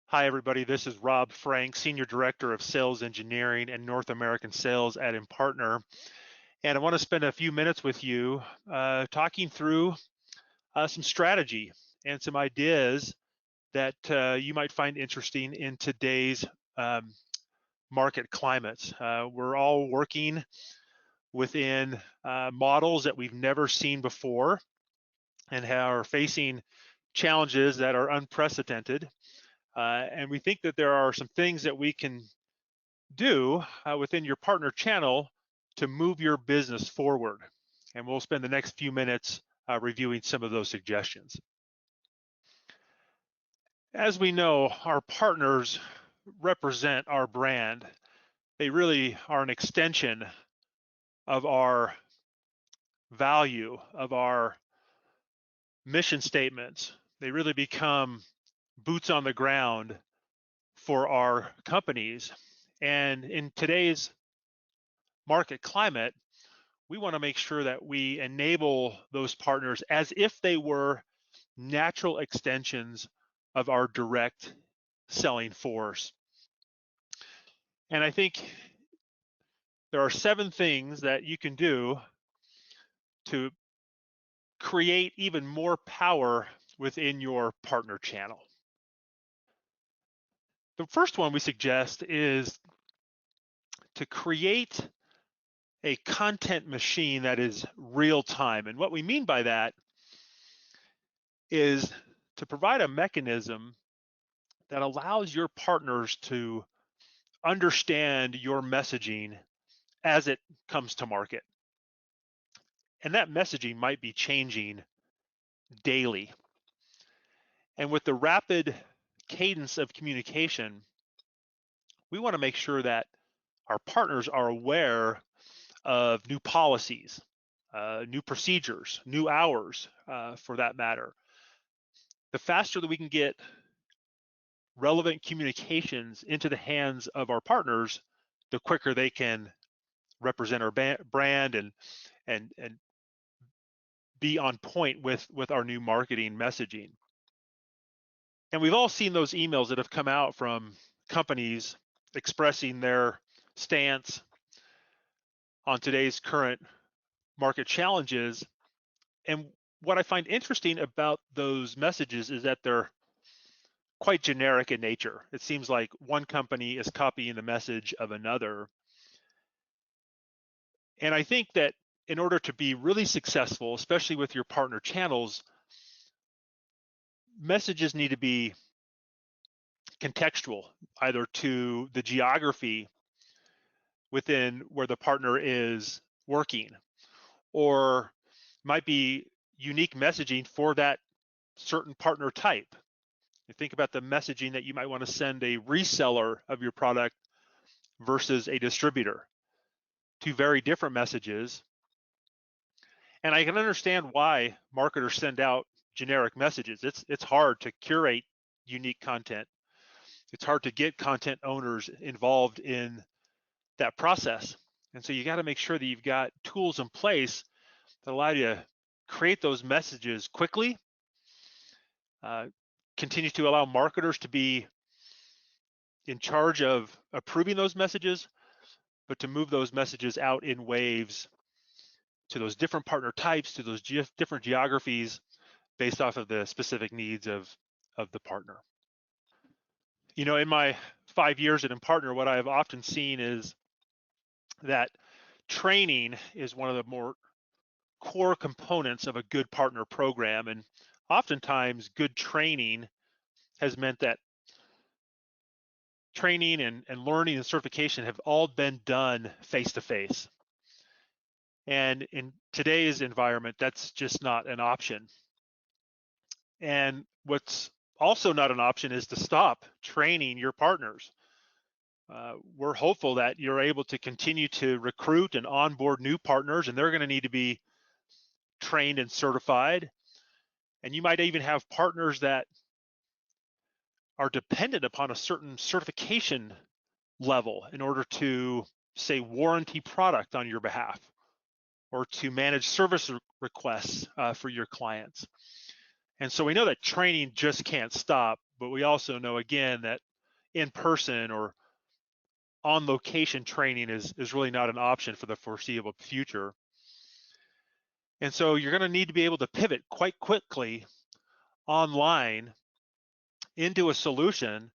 Hi, everybody. This is Rob Frank, Senior Director of Sales Engineering and North American Sales at Impartner. And I want to spend a few minutes with you talking through some strategy and some ideas that you might find interesting in today's market climates. We're all working within models that we've never seen before and are facing challenges that are unprecedented. And we think that there are some things that we can do within your partner channel to move your business forward. And we'll spend the next few minutes reviewing some of those suggestions. As we know, our partners represent our brand. They really are an extension of our value, of our mission statements. They really become boots on the ground for our companies. And in today's market climate, we want to make sure that we enable those partners as if they were natural extensions of our direct selling force. And I think there are 7 things that you can do to create even more power within your partner channel. The first one we suggest is to create a content machine that is real time. And what we mean by that is to provide a mechanism that allows your partners to understand your messaging as it comes to market. And that messaging might be changing daily. And with the rapid cadence of communication, we want to make sure that our partners are aware of new policies, new procedures, new hours, for that matter. The faster that we can get relevant communications into the hands of our partners, the quicker they can represent our brand and be on point with our new marketing messaging. And we've all seen those emails that have come out from companies expressing their stance on today's current market challenges. And what I find interesting about those messages is that they're quite generic in nature. It seems like one company is copying the message of another. And I think that in order to be really successful, especially with your partner channels, messages need to be contextual, either to the geography within where the partner is working, or might be unique messaging for that certain partner type. You think about the messaging that you might want to send a reseller of your product versus a distributor. 2 very different messages. And I can understand why marketers send out generic messages. It's hard to curate unique content. It's hard to get content owners involved in that process. And so you got to make sure that you've got tools in place that allow you to create those messages quickly, continue to allow marketers to be in charge of approving those messages, but to move those messages out in waves to those different partner types, to those different geographies based off of the specific needs of the partner. You know, in my 5 years at Impartner, what I've often seen is that training is one of the more core components of a good partner program. And oftentimes good training has meant that training and learning and certification have all been done face-to-face. And in today's environment, that's just not an option. And what's also not an option is to stop training your partners. We're hopeful that you're able to continue to recruit and onboard new partners, and they're going to need to be trained and certified. And you might even have partners that are dependent upon a certain certification level in order to, say, warranty product on your behalf or to manage service requests for your clients. And so we know that training just can't stop, but we also know, again, that in-person or on-location training is really not an option for the foreseeable future. And so you're going to need to be able to pivot quite quickly online into a solution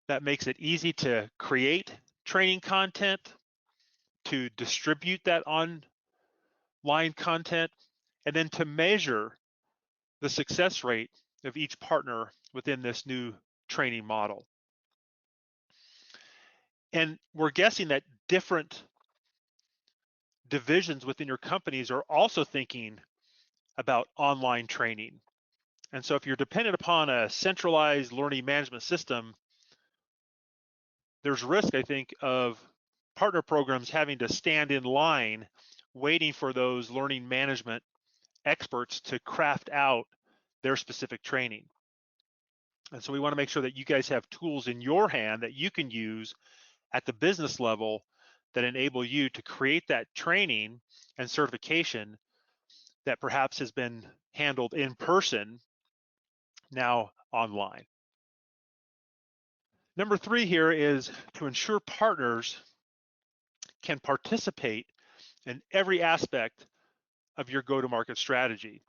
that makes it easy to create training content, to distribute that online content, and then to measure the success rate of each partner within this new training model. And we're guessing that different divisions within your companies are also thinking about online training. And so if you're dependent upon a centralized learning management system, there's risk, I think, of partner programs having to stand in line waiting for those learning management experts to craft out their specific training. And so we want to make sure that you guys have tools in your hand that you can use at the business level that enable you to create that training and certification that perhaps has been handled in person, now online. Number 3 here is to ensure partners can participate in every aspect of your go-to-market strategy.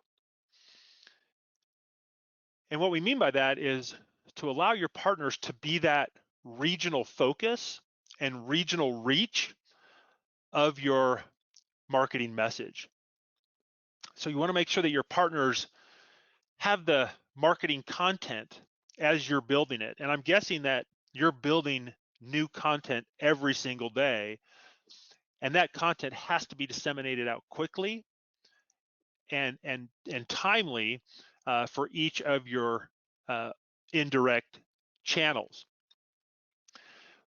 And what we mean by that is to allow your partners to be that regional focus and regional reach of your marketing message. So you want to make sure that your partners have the marketing content as you're building it. And I'm guessing that you're building new content every single day, and that content has to be disseminated out quickly and timely for each of your indirect channels.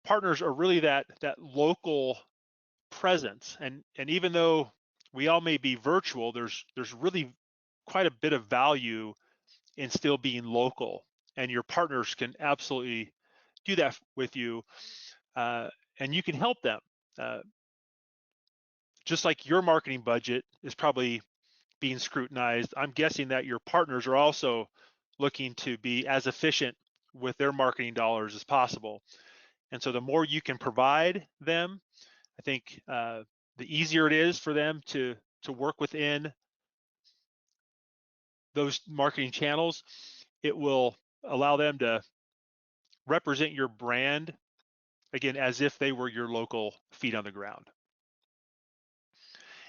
Partners are really that local presence, and even though we all may be virtual, there's really quite a bit of value in still being local, and your partners can absolutely do that with you, and you can help them. Just like your marketing budget is probably being scrutinized, I'm guessing that your partners are also looking to be as efficient with their marketing dollars as possible. And so the more you can provide them, I think the easier it is for them to work within those marketing channels. It will allow them to represent your brand, again, as if they were your local feet on the ground.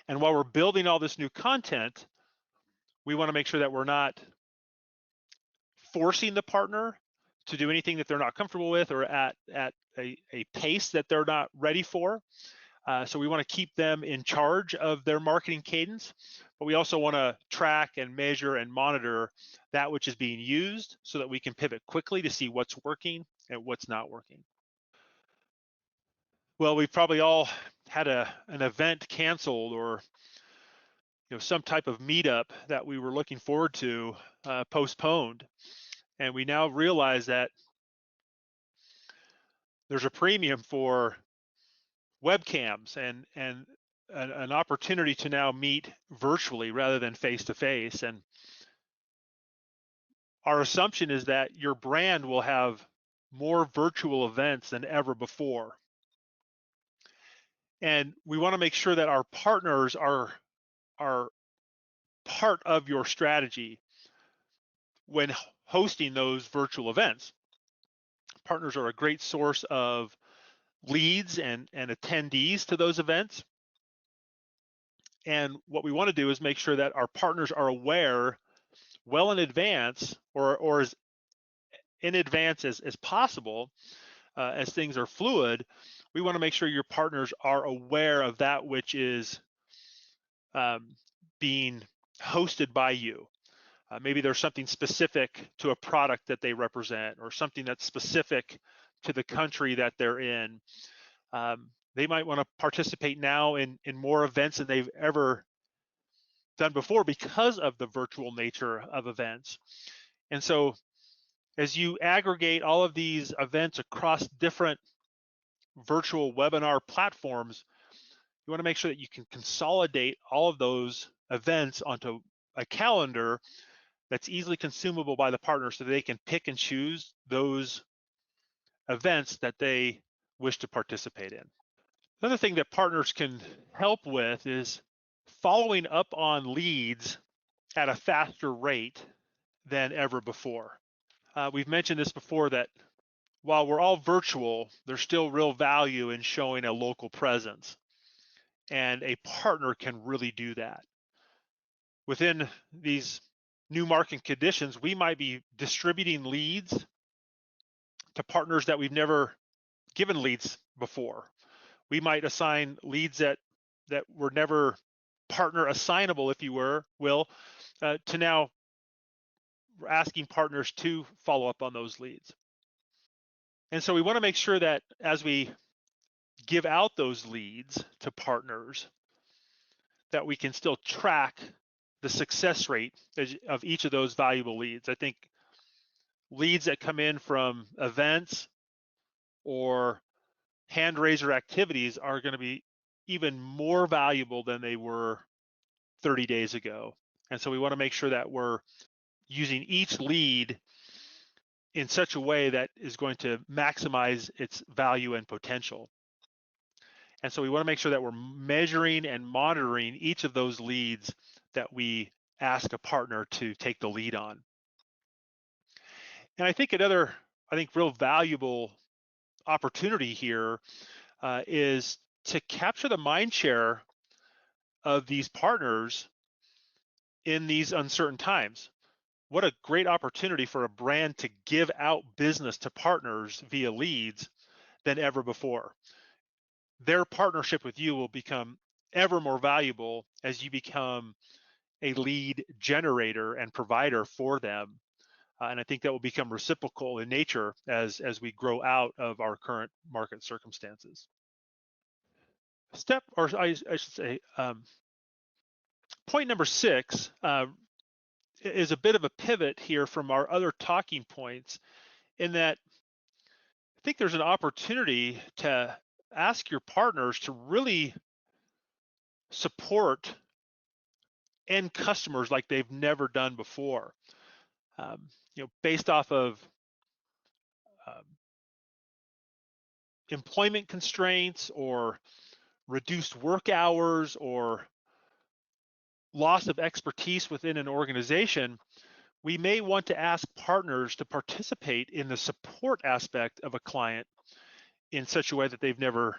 And while we're building all this new content, we want to make sure that we're not forcing the partner to do anything that they're not comfortable with or at a pace that they're not ready for. So we want to keep them in charge of their marketing cadence, but we also want to track and measure and monitor that which is being used so that we can pivot quickly to see what's working and what's not working. Well, we've probably all had an event canceled, or some type of meetup that we were looking forward to postponed, and we now realize that there's a premium for webcams and an opportunity to now meet virtually rather than face to face. And our assumption is that your brand will have more virtual events than ever before. And we want to make sure that our partners are part of your strategy when hosting those virtual events. Partners are a great source of leads and attendees to those events. And what we want to do is make sure that our partners are aware well in advance, or as in advance as possible, as things are fluid. We want to make sure your partners are aware of that which is being hosted by you. Maybe there's something specific to a product that they represent, or something that's specific to the country that they're in. They might want to participate now in more events than they've ever done before because of the virtual nature of events. And so as you aggregate all of these events across different virtual webinar platforms, you want to make sure that you can consolidate all of those events onto a calendar that's easily consumable by the partner so they can pick and choose those events that they wish to participate in. Another thing that partners can help with is following up on leads at a faster rate than ever before. We've mentioned this before, that while we're all virtual, there's still real value in showing a local presence, and a partner can really do that. Within these new market conditions, we might be distributing leads to partners that we've never given leads before. We might assign leads that were never partner assignable, if you will, to now asking partners to follow up on those leads. And so we want to make sure that as we give out those leads to partners, that we can still track the success rate of each of those valuable leads. I think leads that come in from events or hand raiser activities are going to be even more valuable than they were 30 days ago. And so we want to make sure that we're using each lead in such a way that is going to maximize its value and potential. And so we want to make sure that we're measuring and monitoring each of those leads that we ask a partner to take the lead on. And I think another, real valuable opportunity here is to capture the mind share of these partners in these uncertain times. What a great opportunity for a brand to give out business to partners via leads than ever before. Their partnership with you will become ever more valuable as you become a lead generator and provider for them. And I think that will become reciprocal in nature as we grow out of our current market circumstances. I should say, point number 6 is a bit of a pivot here from our other talking points, in that I think there's an opportunity to ask your partners to really support end customers like they've never done before. Based off of employment constraints or reduced work hours or loss of expertise within an organization, we may want to ask partners to participate in the support aspect of a client in such a way that they've never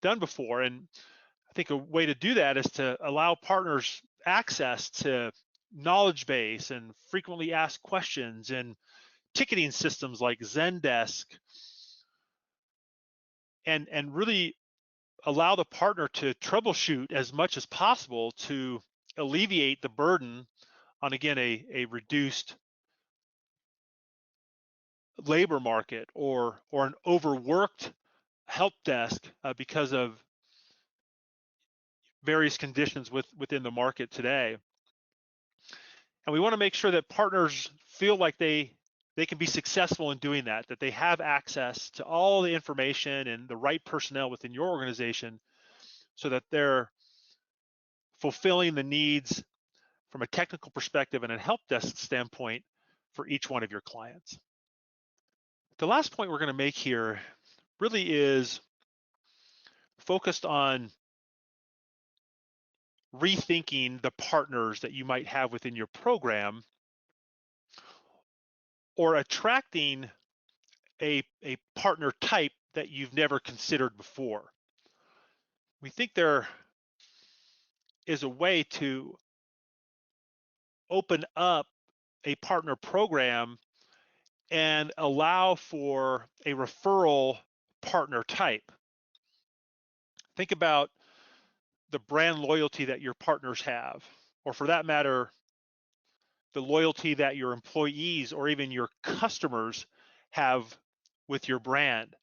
done before. And I think a way to do that is to allow partners access to knowledge base and frequently asked questions and ticketing systems like Zendesk, and really allow the partner to troubleshoot as much as possible to alleviate the burden on, again, a reduced labor market or an overworked help desk because of various conditions within the market today. And we want to make sure that partners feel like they can be successful in doing that they have access to all the information and the right personnel within your organization so that they're fulfilling the needs from a technical perspective and a help desk standpoint for each one of your clients. The last point we're going to make here really is focused on rethinking the partners that you might have within your program, or attracting a partner type that you've never considered before. We think there is a way to open up a partner program and allow for a referral partner type. Think about the brand loyalty that your partners have, or for that matter, the loyalty that your employees or even your customers have with your brand.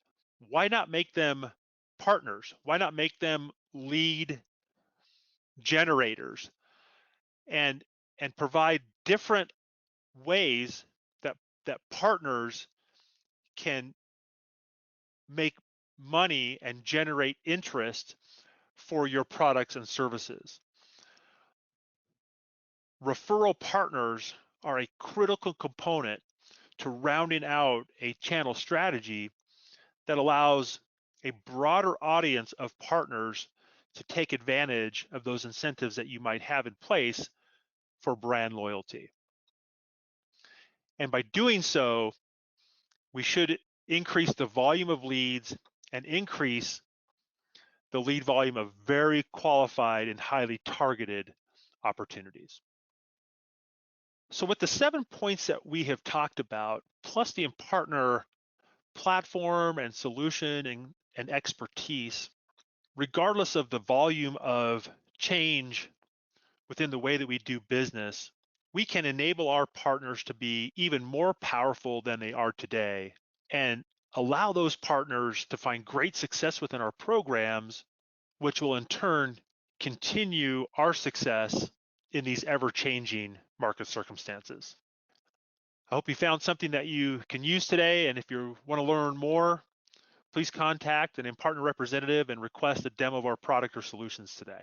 Why not make them partners? Why not make them lead generators and provide different ways that partners can make money and generate interest for your products and services? Referral partners are a critical component to rounding out a channel strategy that allows a broader audience of partners to take advantage of those incentives that you might have in place for brand loyalty. And by doing so, we should increase the volume of leads and increase the lead volume of very qualified and highly targeted opportunities. So with the 7 points that we have talked about, plus the partner platform and solution and expertise, regardless of the volume of change within the way that we do business, we can enable our partners to be even more powerful than they are today and allow those partners to find great success within our programs, which will in turn continue our success in these ever-changing market circumstances. I hope you found something that you can use today, and if you want to learn more, please contact an partner representative and request a demo of our product or solutions today.